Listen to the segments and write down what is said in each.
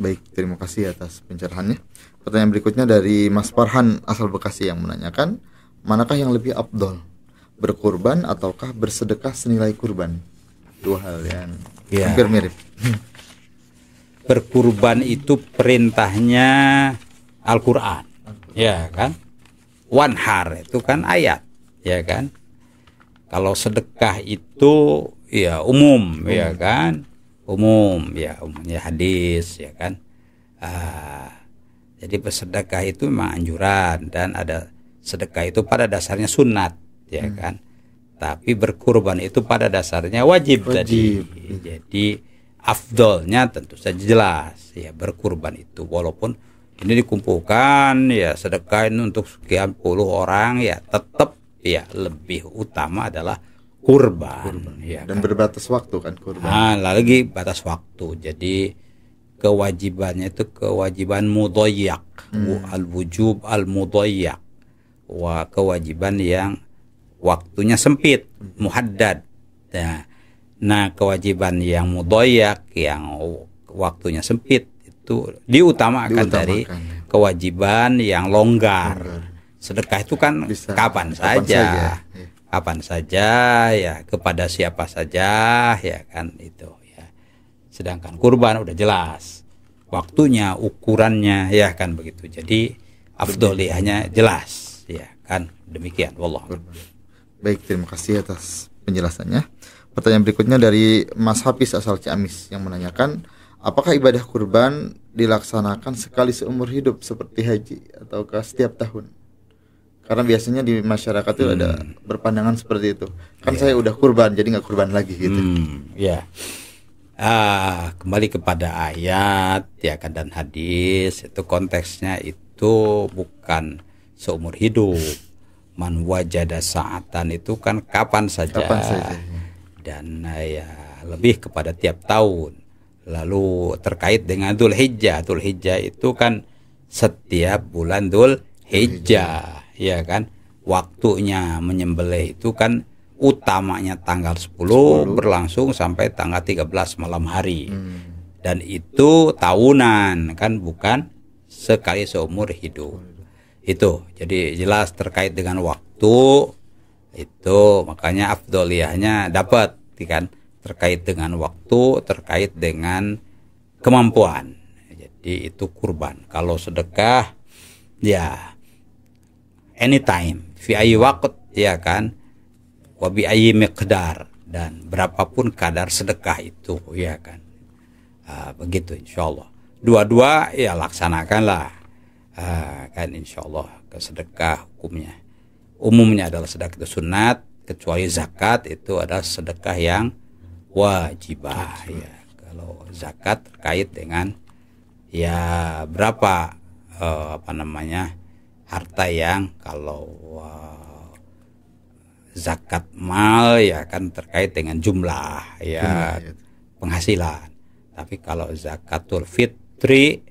Baik, terima kasih atas pencerahannya. Pertanyaan berikutnya dari Mas Farhan asal Bekasi yang menanyakan, manakah yang lebih afdol, berkurban ataukah bersedekah senilai kurban? Dua hal yang Ya. hampir mirip. Berkurban itu perintahnya Al-Quran, ya kan? Wanhar itu kan ayat, ya kan? Kalau sedekah itu ya umum, ya kan? Umum, ya umumnya hadis, ya kan? Jadi bersedekah itu memang anjuran, dan ada sedekah itu pada dasarnya sunat, ya kan? Tapi berkurban itu pada dasarnya wajib. Tadi. Jadi afdolnya tentu saja jelas ya berkurban itu, walaupun ini dikumpulkan ya sedekah ini untuk sekian puluh orang, ya tetap ya lebih utama adalah kurban. Ya, Dan kan? berbatas waktu kan kurban. Lagi batas waktu. Jadi kewajibannya itu kewajiban mudayyak, al-wujub al-mudayyak, kewajiban yang waktunya sempit, muhaddad. Nah, kewajiban yang mudayyak, yang waktunya sempit, itu diutamakan dari kewajiban yang longgar. Sedekah itu kan Bisa, kapan saja. Kapan saja, ya kepada siapa saja, ya kan itu ya. Sedangkan kurban udah jelas waktunya, ukurannya, ya kan begitu. Jadi afdoliyahnya jelas, ya kan demikian. Wallah. Baik, terima kasih atas penjelasannya. Pertanyaan berikutnya dari Mas Hafiz asal Ciamis yang menanyakan, apakah ibadah kurban dilaksanakan sekali seumur hidup seperti haji ataukah setiap tahun? Karena biasanya di masyarakat itu ada berpandangan seperti itu. Kan saya udah kurban, jadi nggak kurban lagi gitu. Ya. Kembali kepada ayat, ya kan, dan hadis, itu konteksnya itu bukan seumur hidup. Man wajada sa'atan itu kan kapan saja. Dan ya lebih kepada tiap tahun. Lalu terkait dengan Dzul Hijjah. Dzul Hijjah itu kan setiap bulan Dzul Hijjah, ya kan? Waktunya menyembelih itu kan utamanya tanggal 10 berlangsung sampai tanggal 13 malam hari. Dan itu tahunan kan, bukan sekali seumur hidup. Itu jadi jelas terkait dengan waktu itu, makanya afdoliyahnya dapat kan, terkait dengan waktu, terkait dengan kemampuan. Jadi itu kurban. Kalau sedekah ya anytime, fi ayyi waqt, ya kan, wa bi ayyi miqdar, dan berapapun kadar sedekah itu, ya kan. Begitu insyaallah. Dua-dua ya laksanakanlah. Kan insyaallah. Kesedekah hukumnya umumnya adalah sedekah itu sunat, kecuali zakat itu adalah sedekah yang wajibah, ya. Kalau zakat terkait dengan ya berapa harta yang, kalau zakat mal ya kan terkait dengan jumlah ya penghasilan. Tapi kalau zakatul fitri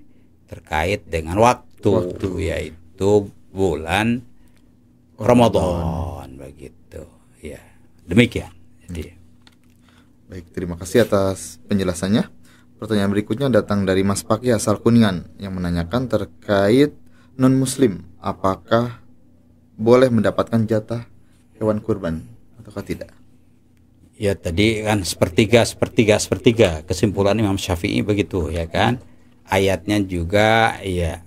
terkait dengan waktu. Yaitu bulan Ramadan, begitu ya. Demikian. Jadi baik, terima kasih atas penjelasannya. Pertanyaan berikutnya datang dari Mas Paki asal Kuningan yang menanyakan terkait non muslim, apakah boleh mendapatkan jatah hewan kurban ataukah tidak? Ya tadi kan sepertiga kesimpulan Imam Syafi'i begitu, ya kan. Ayatnya juga ya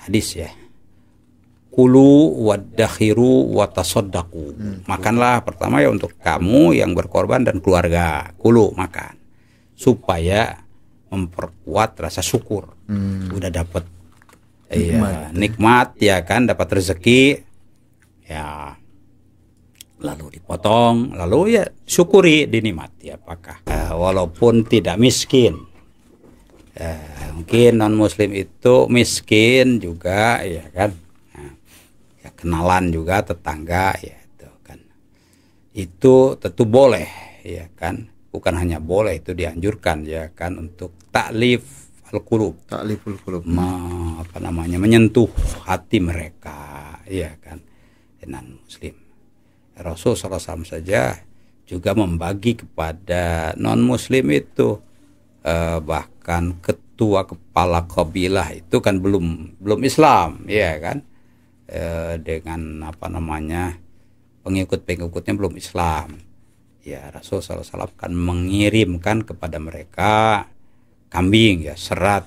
hadis ya, kulu waddakhiru watasodaku, makanlah pertama ya untuk kamu yang berkorban dan keluarga. Kulu, makan, supaya memperkuat rasa syukur. Udah dapat nikmat, ya kan, dapat rezeki ya, lalu dipotong, lalu ya syukuri, dinikmati. Apakah walaupun tidak miskin, mungkin non muslim itu miskin juga, ya kan, ya, kenalan juga tetangga, ya itu kan, itu tentu boleh, ya kan, bukan hanya boleh, itu dianjurkan, ya kan, untuk taklif al-qulub, menyentuh hati mereka, ya kan, non muslim. Rasul SAW saja juga membagi kepada non muslim itu, bahkan ketua kepala kabilah itu kan belum Islam, ya kan, dengan apa namanya pengikut-pengikutnya belum Islam. Ya, Rasulullah SAW kan mengirimkan kepada mereka kambing, ya 100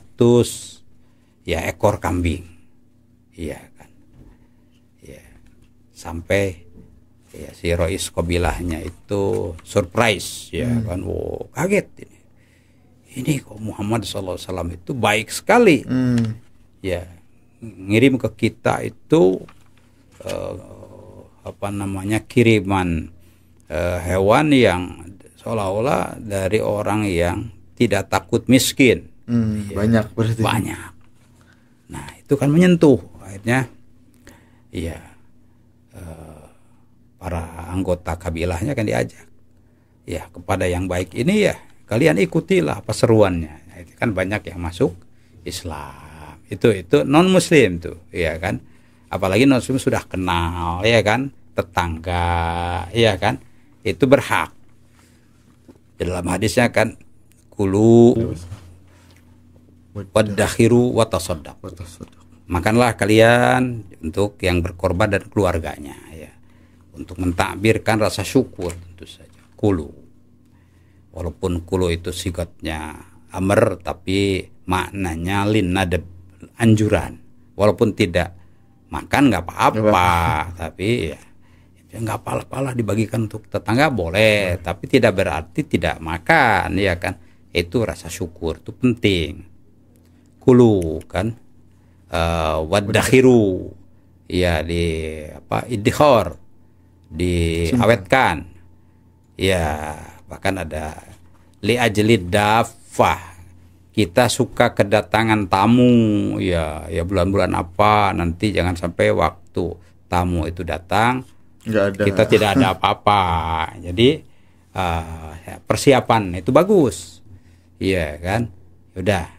ya ekor kambing, iya kan, ya sampai ya si Rois kabilahnya itu surprise, ya kan, wow, kaget ini kok Muhammad SAW itu baik sekali, ya ngirim ke kita itu apa namanya kiriman hewan yang seolah-olah dari orang yang tidak takut miskin. Ya, banyak berarti. Banyak. Nah, itu kan menyentuh akhirnya, ya para anggota kabilahnya kan diajak, ya kepada yang baik ini ya kalian ikutilah apa seruannya. Nah, itu kan banyak yang masuk Islam. Itu non muslim tuh, ya kan. Apalagi non muslim sudah kenal, ya kan, tetangga, ya kan, itu berhak. Dalam hadisnya kan kulu wadakhiru watasoddaq, makanlah kalian untuk yang berkorban dan keluarganya, ya, untuk mentakbirkan rasa syukur tentu saja. Kulu, walaupun kulu itu sigatnya amr tapi maknanya lin nadab, anjuran. Walaupun tidak makan nggak apa-apa, tapi ya nggak apa-apa dibagikan untuk tetangga boleh, tapi tidak berarti tidak makan, ya kan. Itu rasa syukur itu penting. Kulu kan, wadakhiru, ya di apa idkhor, diawetkan, ya bahkan ada li ajlid dafah, kita suka kedatangan tamu, ya bulan-bulan apa nanti jangan sampai waktu tamu itu datang kita tidak ada apa-apa. Jadi persiapan itu bagus, iya kan. Udah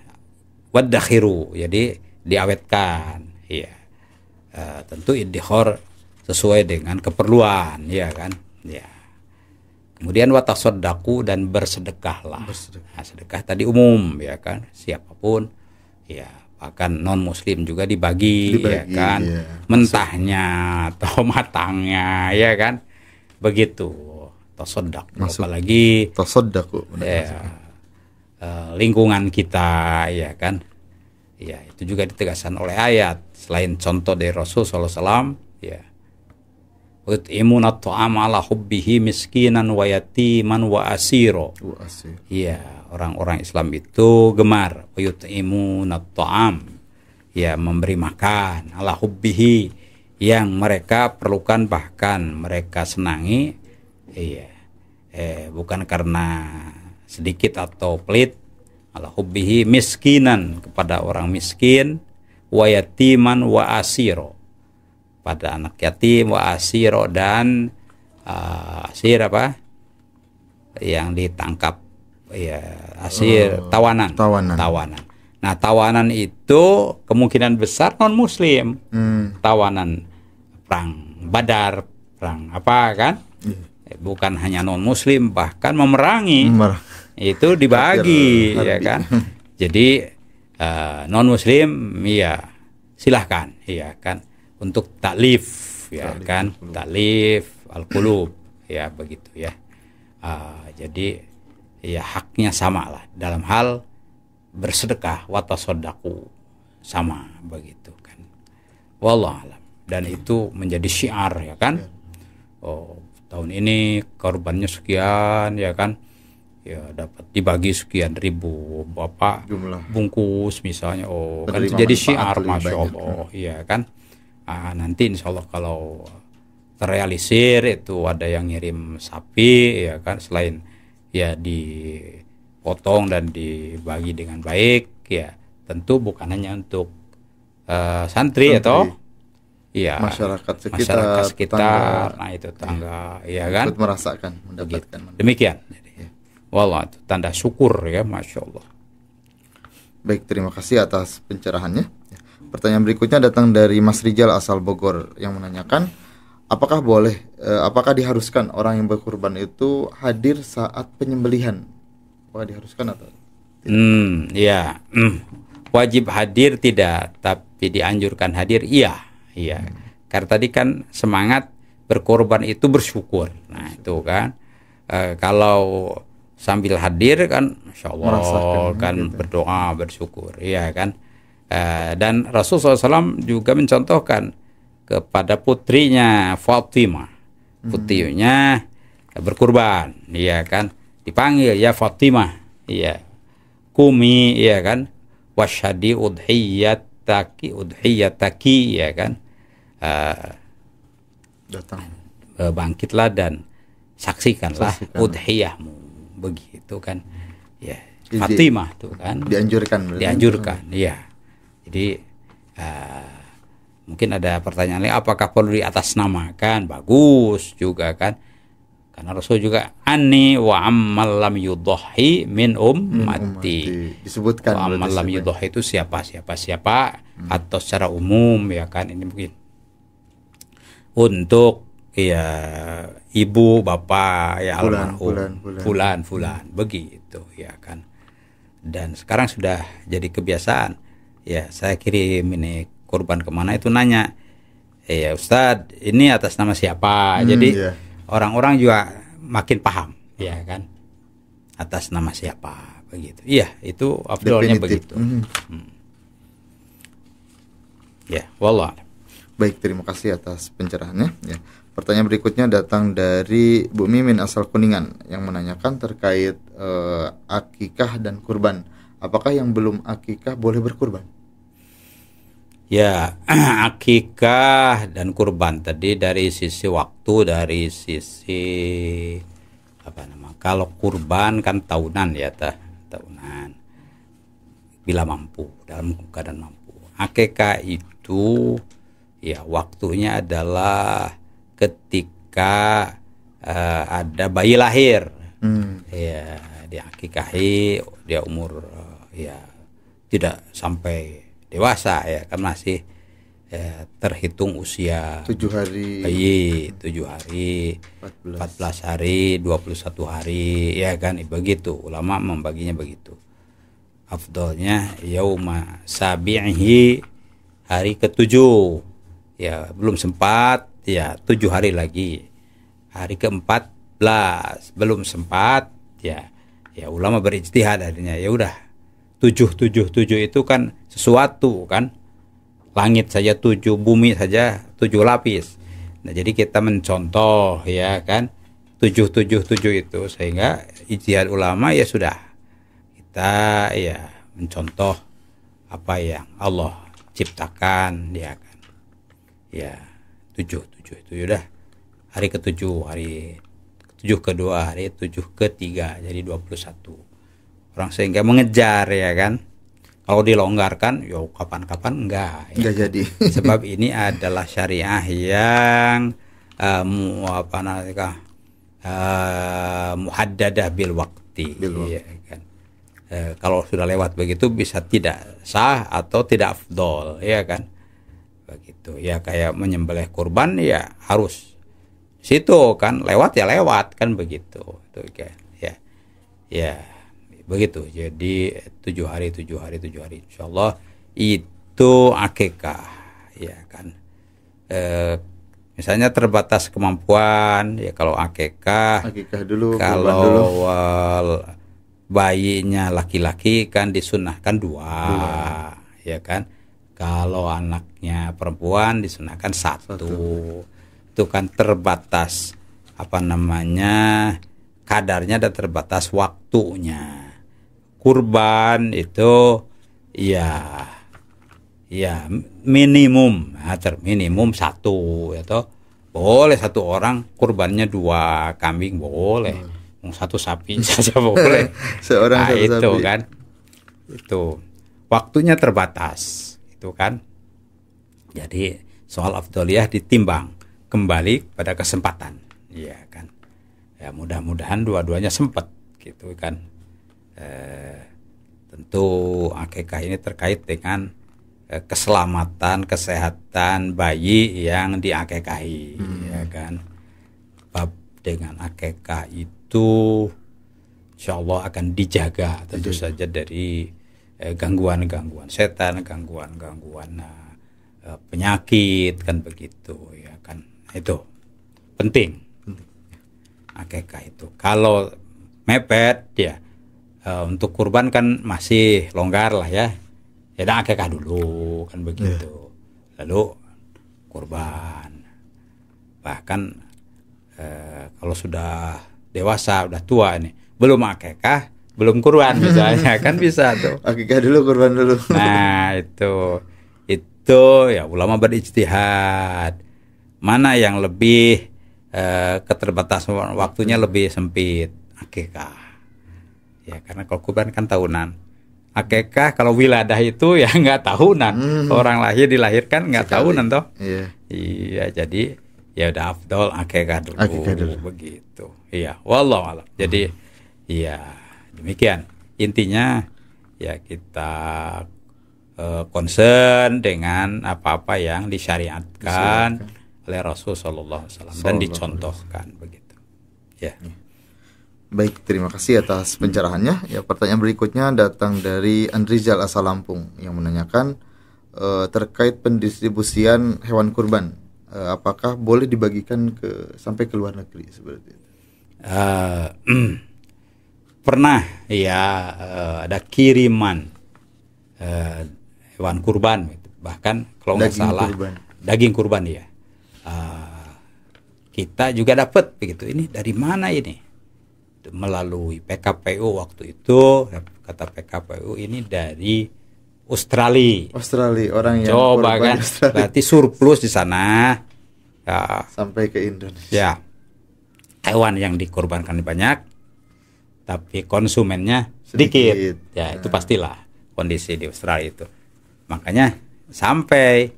wadakhiru, jadi diawetkan, ya. Tentu idkhor sesuai dengan keperluan, ya kan, ya. Kemudian watasodaku, dan bersedekahlah. Nah, sedekah tadi umum, ya kan, siapapun, ya. Bahkan non muslim juga dibagi, ya kan, ya. Mentahnya atau matangnya, ya kan, begitu. Tasodak, apalagi tasodaku, lingkungan kita, ya kan, ya itu juga ditegaskan oleh ayat. Selain contoh dari Rasul SAW, ya, ut'imuna ta'ama ala hubbihi miskinan wa yatiman wa asiro. Ya, orang-orang Islam itu gemar yut'imuna ta'am, ya memberi makan ala hubbihi, yang mereka perlukan bahkan mereka senangi, iya, bukan karena sedikit atau pelit, ala hubbihi miskinan, kepada orang miskin, wa yatiman wa asiro, pada anak yatim, wa asiro, dan asir apa yang ditangkap, ya asir, tawanan. Nah, tawanan itu kemungkinan besar non muslim, tawanan perang Badar, perang apa kan, bukan hanya non muslim, bahkan memerangi, itu dibagi, ya kan. Jadi non muslim, ya silahkan, ya kan, untuk taklif, ya kan, taklif al-qulub, ya begitu, ya. Jadi ya haknya sama lah dalam hal bersedekah, watasodaku, sama begitu kan. Wallahu alam. Dan itu menjadi syiar, ya kan. Oh, tahun ini korbannya sekian, ya kan, ya dapat dibagi sekian ribu bapak jumlah bungkus misalnya, oh kan itu jadi syiar, masya Allah, ya kan. Nanti insya Allah kalau terrealisir itu ada yang ngirim sapi, ya kan, selain ya dipotong dan dibagi dengan baik, ya tentu bukan hanya untuk santri atau ya masyarakat sekitar, nah itu tangga, ya kan, merasakan, mendapatkan. Demikian. Jadi, wallah, itu tanda syukur, ya, masya Allah. Baik, terima kasih atas pencerahannya. Pertanyaan berikutnya datang dari Mas Rijal asal Bogor yang menanyakan, apakah boleh apakah diharuskan orang yang berkurban itu hadir saat penyembelihan? Apakah diharuskan atau Ya, wajib hadir tidak, tapi dianjurkan hadir iya, iya. Karena tadi kan semangat berkorban itu bersyukur. Nah itu kan, kalau sambil hadir kan, Masya Allah Merasakan kan gitu. berdoa bersyukur, iya kan. Dan Rasulullah SAW juga mencontohkan kepada putrinya Fatimah, putrinya berkurban, iya kan, dipanggil ya Fatimah, iya, kumi, iya kan, wasyadi udhiyataki, ya kan. Datang. Bangkitlah dan saksikanlah Saksikan. udhiyahmu, begitu kan, ya. Jadi, Fatimah tuh kan Dianjurkan berarti. dianjurkan, ya. Jadi mungkin ada pertanyaan lain, apakah perlu diatasnamakan? Bagus juga kan, karena Rasul juga ani wa ammal lam yudhi min ummati. Disebutkan Wa ammal lam yudhi itu siapa atau secara umum, ya kan. Ini mungkin untuk ya ibu bapak ya almarhum fulan begitu, ya kan. Dan sekarang sudah jadi kebiasaan, ya saya kirim ini kurban kemana itu nanya, ya Ustadz ini atas nama siapa. Jadi orang-orang juga makin paham, ya kan, atas nama siapa begitu. Iya, itu afdolnya begitu. Ya, wallah. Baik, terima kasih atas pencerahannya. Ya. Pertanyaan berikutnya datang dari Bu Mimin asal Kuningan yang menanyakan terkait akikah dan kurban. Apakah yang belum akikah boleh berkurban? Ya, akikah dan kurban tadi dari sisi waktu, dari sisi kalau kurban kan tahunan, ya tahunan, bila mampu, dalam keadaan mampu. Akikah itu ya waktunya adalah ketika ada bayi lahir, ya diakikahi, dia umur ya tidak sampai dewasa, ya kan, masih terhitung usia 7 hari bayi, 7 hari 14 hari 21 hari, ya kan, begitu ulama membaginya begitu. Afdolnya yauma sabihi, hari ke-7, ya belum sempat, ya 7 hari lagi, hari ke-14 belum sempat, ya ulama berijtihad akhirnya ya udah 7 itu kan sesuatu kan, langit saja 7, bumi saja 7 lapis. Nah jadi kita mencontoh, ya kan, 7 itu, sehingga ijtihad ulama ya sudah, kita ya mencontoh apa yang Allah ciptakan, ya kan, ya 7 itu udah hari ke-7, hari 7 kedua, hari 7 ketiga, jadi 21 orang, sehingga mengejar, ya kan. Kalau dilonggarkan yo kapan-kapan enggak jadi. Sebab ini adalah syariah yang muhaddadah bil waqti, ya kan. Kalau sudah lewat begitu bisa tidak sah atau tidak afdol, ya kan, begitu. Ya kayak menyembelih kurban ya harus situ kan, lewat ya lewat kan, begitu itu kan, ya begitu. Jadi 7 hari insyaallah itu akikah, ya kan. Misalnya terbatas kemampuan, ya kalau akikah dulu, kalau bayinya laki-laki kan disunahkan 2, ya kan. Kalau anaknya perempuan disunahkan 1. Itu kan terbatas kadarnya dan terbatas waktunya. Kurban itu ya minimum, terminimum 1, ya toh. Boleh 1 orang kurbannya 2 kambing boleh, 1 sapi saja boleh. Seorang 1 itu sapi. kan, itu waktunya terbatas, itu kan. Jadi soal afdoliyah ditimbang kembali pada kesempatan, ya kan. Ya mudah-mudahan dua-duanya sempat, gitu kan. Tentu akikah ini terkait dengan keselamatan, kesehatan bayi yang diakikahi, ya ya kan. Bab dengan akekah itu insya Allah akan dijaga tentu saja dari gangguan-gangguan setan, gangguan-gangguan penyakit kan begitu ya kan. Itu penting. Akekah itu kalau mepet ya untuk kurban kan masih longgar lah ya. Ya dah akekah dulu kan begitu. Lalu kurban. Bahkan kalau sudah dewasa, udah tua ini, belum akekah, belum kurban misalnya kan bisa tuh. Akekah dulu, kurban dulu. Nah, itu ya ulama berijtihad. Mana yang lebih keterbatasan waktunya lebih sempit, akekah. Ya karena kalau kurban kan tahunan. Akekah kalau wiladah itu ya nggak tahunan. Orang dilahirkan nggak tahunan toh. Iya, jadi ya udah afdol akekah dulu. Begitu. Iya, wallahu alam. Jadi ya demikian. Intinya ya kita concern dengan apa-apa yang disyariatkan oleh Rasul sallallahu alaihi wasallam dan dicontohkan begitu. Ya. Baik, terima kasih atas pencerahannya. Ya, pertanyaan berikutnya datang dari Andrizal asal Lampung yang menanyakan terkait pendistribusian hewan kurban. Apakah boleh dibagikan sampai ke luar negeri seperti itu? Pernah ya ada kiriman hewan kurban, bahkan kalau nggak salah daging kurban ya. Kita juga dapat begitu. Ini dari mana ini? Melalui PKPU waktu itu, kata PKPU ini dari Australia, orang yang coba kan Australia. Berarti surplus di sana ya, sampai ke Indonesia ya. Hewan yang dikorbankan banyak tapi konsumennya sedikit. Ya itu pastilah kondisi di Australia itu. Makanya sampai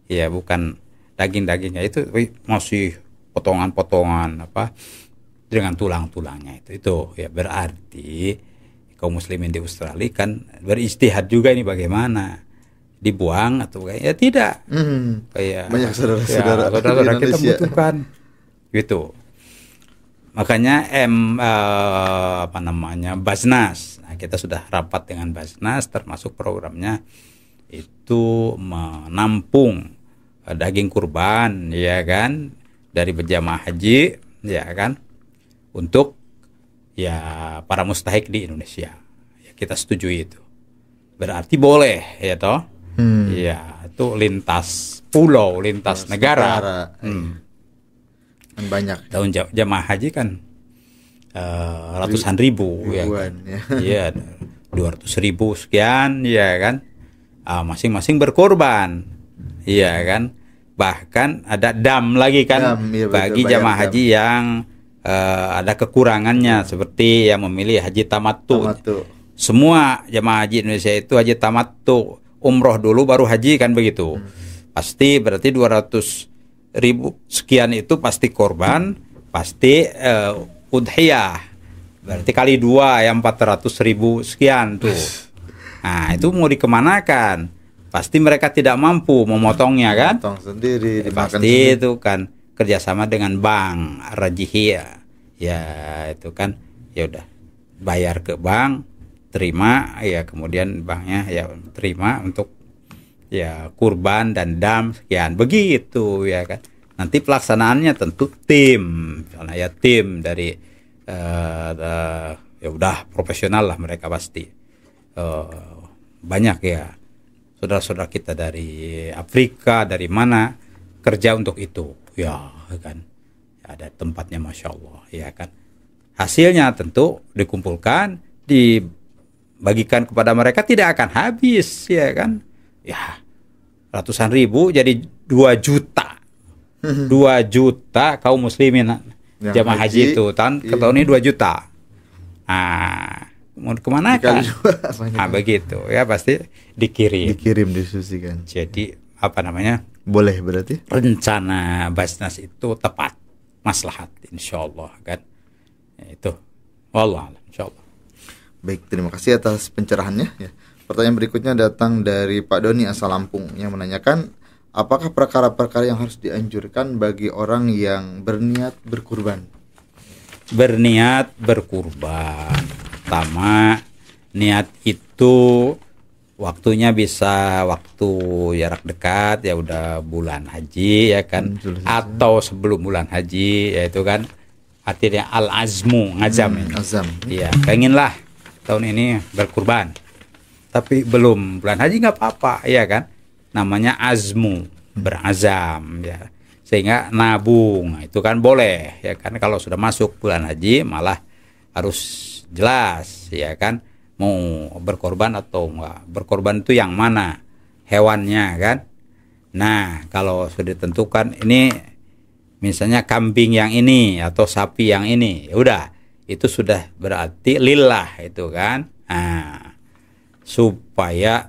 ya bukan daging-dagingnya itu masih potongan-potongan dengan tulang-tulangnya itu ya berarti kaum muslimin di Australia kan berijtihad juga ini bagaimana dibuang atau ya tidak. Kayak banyak saudara-saudara kita butuhkan gitu. Makanya Basnas. Nah, kita sudah rapat dengan Basnas, termasuk programnya itu menampung daging kurban ya kan dari berjamaah haji ya kan untuk ya para mustahik di Indonesia. Ya, kita setuju itu. Berarti boleh ya toh. Ya itu lintas pulau, lintas negara. Dan banyak. Tahun jamaah haji kan ratusan ribu ya. Iya, 200.000 sekian ya kan. Masing-masing berkorban. Iya kan. Bahkan ada dam lagi kan bagi jamaah haji yang ada kekurangannya seperti yang memilih haji tamattu. Semua jamaah haji Indonesia itu haji tamattu, umroh dulu baru haji kan begitu. Pasti berarti 200.000 sekian itu pasti korban, pasti udhiyah. Berarti kali 2 ya 400.000 sekian tuh. Nah, itu mau dikemanakan? Pasti mereka tidak mampu memotongnya kan? Potong sendiri, dimakan pasti sendiri. Itu kan kerjasama dengan bank rajihiyah ya itu kan ya udah bayar ke bank, terima ya kemudian banknya ya terima untuk ya kurban dan dam sekian begitu ya kan. Nanti pelaksanaannya tentu tim, misalnya ya tim dari ya udah profesional lah mereka pasti. Banyak ya saudara-saudara kita dari Afrika dari mana kerja untuk itu ya kan. Ada tempatnya masya Allah ya kan. Hasilnya tentu dikumpulkan, dibagikan kepada mereka tidak akan habis ya kan. Ya ratusan ribu jadi 2 juta 2 juta kaum muslimin jamaah haji itu ke tahun ini 2 juta. Nah mau kemana kan? Begitu ya pasti dikirim disusikan. Jadi apa namanya? Boleh berarti? Rencana Basnas itu tepat, maslahat insyaallah kan. Ya, itu wallah insyaallah. Baik, terima kasih atas pencerahannya ya. Pertanyaan berikutnya datang dari Pak Doni asal Lampung yang menanyakan apakah perkara-perkara yang harus dianjurkan bagi orang yang berniat berkurban? Berniat berkurban, pertama niat itu waktunya bisa waktu jarak dekat, ya udah bulan haji ya kan, atau sebelum bulan haji, yaitu kan artinya al azmu, ngazam ini. Azam. Iya, pengenlah tahun ini berkurban, tapi belum bulan haji nggak apa-apa ya kan, namanya azmu, berazam ya, sehingga nabung itu kan boleh ya kan. Kalau sudah masuk bulan haji malah harus jelas ya kan, mau berkorban atau enggak. Berkorban itu yang mana, hewannya kan. Nah kalau sudah ditentukan ini misalnya kambing yang ini atau sapi yang ini, ya udah itu sudah berarti lillah itu kan. Nah, supaya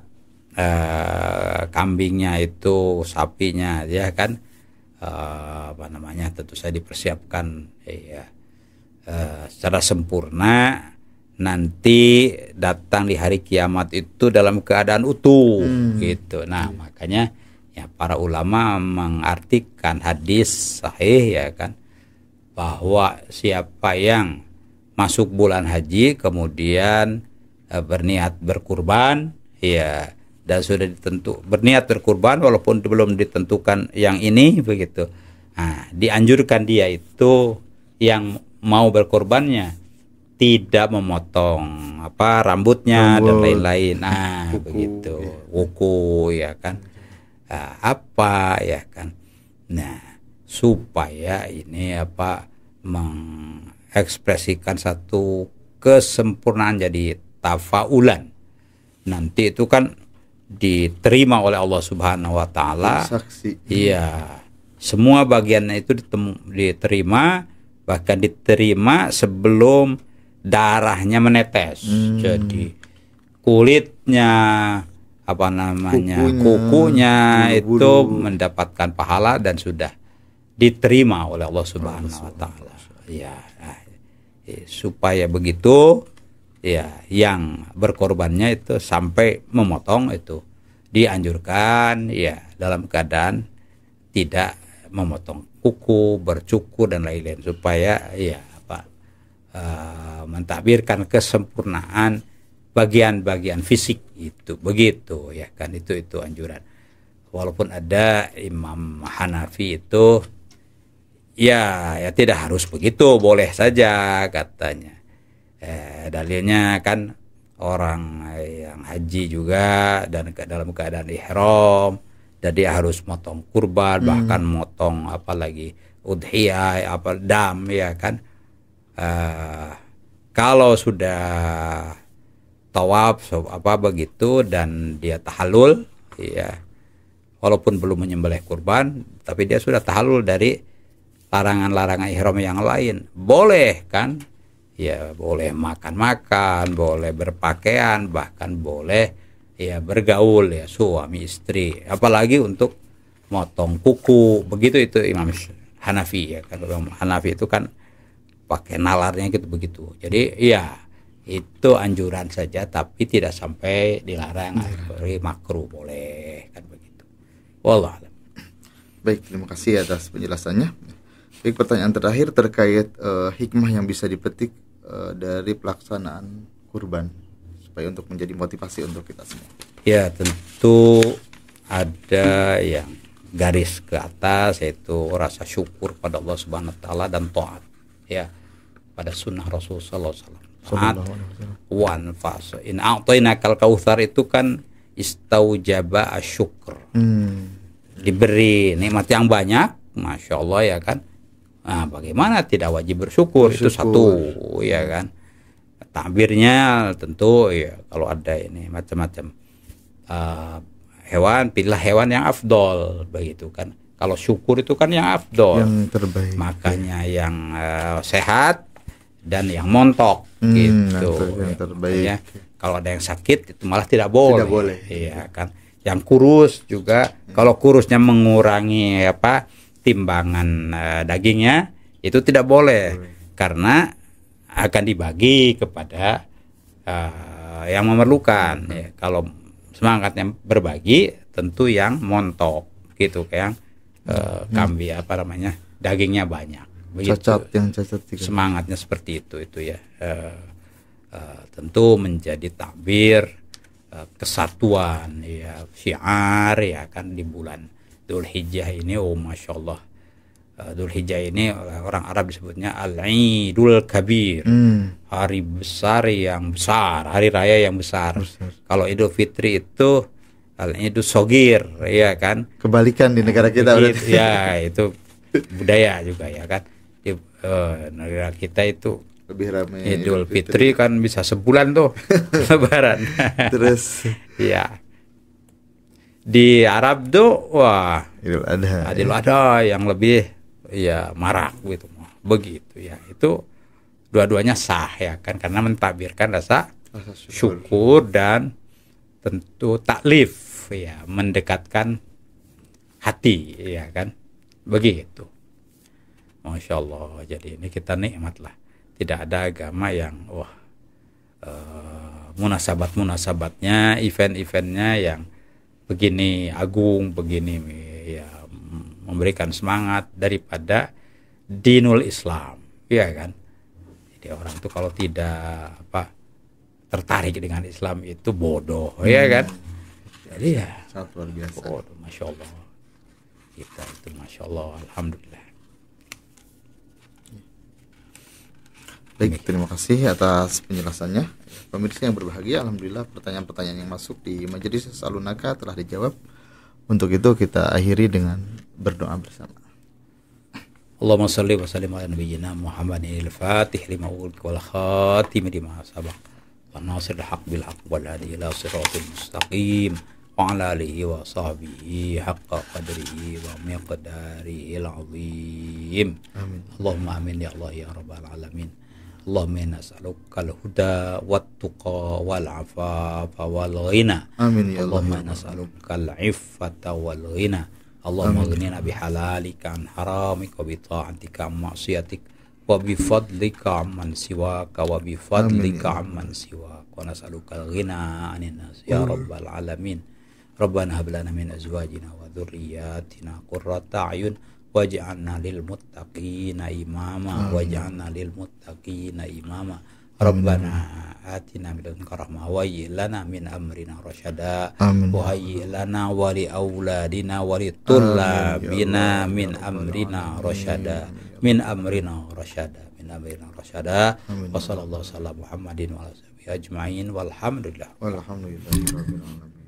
kambingnya itu, sapinya ya kan, apa namanya, tentu saja dipersiapkan ya secara sempurna, nanti datang di hari kiamat itu dalam keadaan utuh gitu. Nah makanya ya para ulama mengartikan hadis sahih ya kan, bahwa siapa yang masuk bulan haji kemudian berniat berkurban ya, dan sudah berniat berkurban walaupun belum ditentukan yang ini begitu, nah dianjurkan dia itu yang mau berkorbannya tidak memotong apa rambutnya dan lain-lain. Nah kuku, begitu kuku ya kan, apa ya kan. Nah supaya ini apa mengekspresikan satu kesempurnaan, jadi tafaulan, nanti itu kan diterima oleh Allah Subhanahu wa taala. Iya, semua bagiannya itu diterima, bahkan diterima sebelum darahnya menetes. Jadi kulitnya, apa namanya, kukunya itu mendapatkan pahala dan sudah diterima oleh Allah Subhanahu wa taala. Ya, supaya begitu ya, yang berkorbannya itu sampai memotong itu dianjurkan ya dalam keadaan tidak memotong kuku, bercukur dan lain-lain, supaya ya mentakbirkan kesempurnaan bagian-bagian fisik itu begitu ya kan. Itu anjuran. Walaupun ada Imam Hanafi itu ya tidak harus begitu, boleh saja katanya. Dalilnya kan orang yang haji juga dan dalam keadaan ihram, dan dia harus motong kurban, bahkan motong apalagi udhiyah, apa dam ya kan. Kalau sudah tawaf apa begitu dan dia tahallul ya, walaupun belum menyembelih kurban tapi dia sudah tahallul dari larangan-larangan ihram yang lain, boleh kan ya, boleh makan-makan, boleh berpakaian, bahkan boleh ya bergaul ya suami istri, apalagi untuk motong kuku begitu. Itu Imam Hanafi ya kan. Imam Hanafi itu kan pakai nalarnya gitu begitu. Jadi ya itu anjuran saja, tapi tidak sampai dilarang atau makruh, boleh kan begitu. Wallah. Baik, terima kasih atas penjelasannya. Baik, pertanyaan terakhir terkait hikmah yang bisa dipetik dari pelaksanaan kurban supaya untuk menjadi motivasi untuk kita semua. Ya, tentu ada yang garis ke atas, yaitu rasa syukur pada Allah Subhanahu wa taala dan taat ya pada sunnah Rasulullah SAW. Wan fas in a'tainakal kautsar itu kan istaujaba asyukr. Diberi nikmat yang banyak, masya Allah ya kan. Nah, bagaimana tidak wajib bersyukur? Itu satu ya kan. Takbirnya tentu ya, kalau ada ini macam-macam hewan, pilihlah hewan yang afdol begitu kan. Kalau syukur itu kan yang afdol, yang terbaik. Makanya yang sehat dan yang montok gitu. Yang terbaik. Ya. Kalau ada yang sakit itu malah tidak boleh. Tidak boleh. Iya kan. Yang kurus juga, kalau kurusnya mengurangi apa timbangan dagingnya itu tidak boleh, karena akan dibagi kepada yang memerlukan. Ya. Kalau semangatnya berbagi, tentu yang montok gitu kayak kambing apa namanya, dagingnya banyak. Begitu. Cacat juga. Semangatnya seperti itu ya. Tentu menjadi takbir kesatuan ya, syiar ya kan di bulan Dzulhijjah ini. Oh masya Allah, Dzulhijjah ini orang Arab disebutnya Al-Idul Kabir, hari besar yang besar, hari raya yang besar. Kalau Idul Fitri itu Al-Idul Shogir ya kan, kebalikan di negara kita berarti. Ya itu budaya juga ya kan. Di negara kita itu Lebih ramai Idul Fitri kan bisa sebulan tuh Lebaran. Terus ya di Arab tuh wah Idul Adha yang lebih ya marak gitu, begitu ya. Itu dua-duanya sah ya kan, karena mentakbirkan rasa syukur dan tentu taklif ya, mendekatkan hati ya kan, begitu. Masya Allah. Jadi ini kita nikmat lah. Tidak ada agama yang munasabatnya, event-eventnya yang begini agung, begini ya, memberikan semangat daripada dinul Islam, ya kan. Jadi orang tuh kalau tidak tertarik dengan Islam itu bodoh, ya kan. Jadi ya sangat luar biasa. Bodoh, masya Allah. Kita itu masya Allah, alhamdulillah. Baik, terima kasih atas penjelasannya. Pemirsa yang berbahagia, alhamdulillah pertanyaan-pertanyaan yang masuk di Majelis Al-Lunaka telah dijawab. Untuk itu kita akhiri dengan berdoa bersama. Allahumma shalli wa sallim ala nabiyyina Muhammadin al-Fatih lima ulq wal khatim lima sabaq wa nasirul haq bil haq wal hadi ila siratal mustaqim wa ala alihi wa sahbihi haqqa qadrihi wa miqdarihi al-azim. Amin. Allahumma amin ya Allah ya rabbal alamin. Allahumma inna nas'aluka al-huda wat-tuqa wal-'afafa wal-ghina. Amin ya Allah. Allahumma nas'aluka al-'iffata wal-ghina. Allahumma ghnina bihalalika an haramika wa bi ta'atika an ma'siyatik wa bi fadlika amman siwaka wa bi fadlika amman siwaka wa nas'aluka al-ghina 'anil nas ya rabbal alamin. Rabbana hab lana min azwajina wa dhurriyyatina qurrata a'yun waj'alna lil muttaqina imama waj'alna lil muttaqina imama. Rabbana atina min ladunka rahmah wa hayyi lana min amrina rasyada wa hayyi lana wa li auladina wa li tullabina min amrina rasyada min amrina rasyada min amrina rasyada. Wa sallallahu ala Muhammadin wa ala alihi ajma'in walhamdulillah. Walhamdulillahirabbil alamin.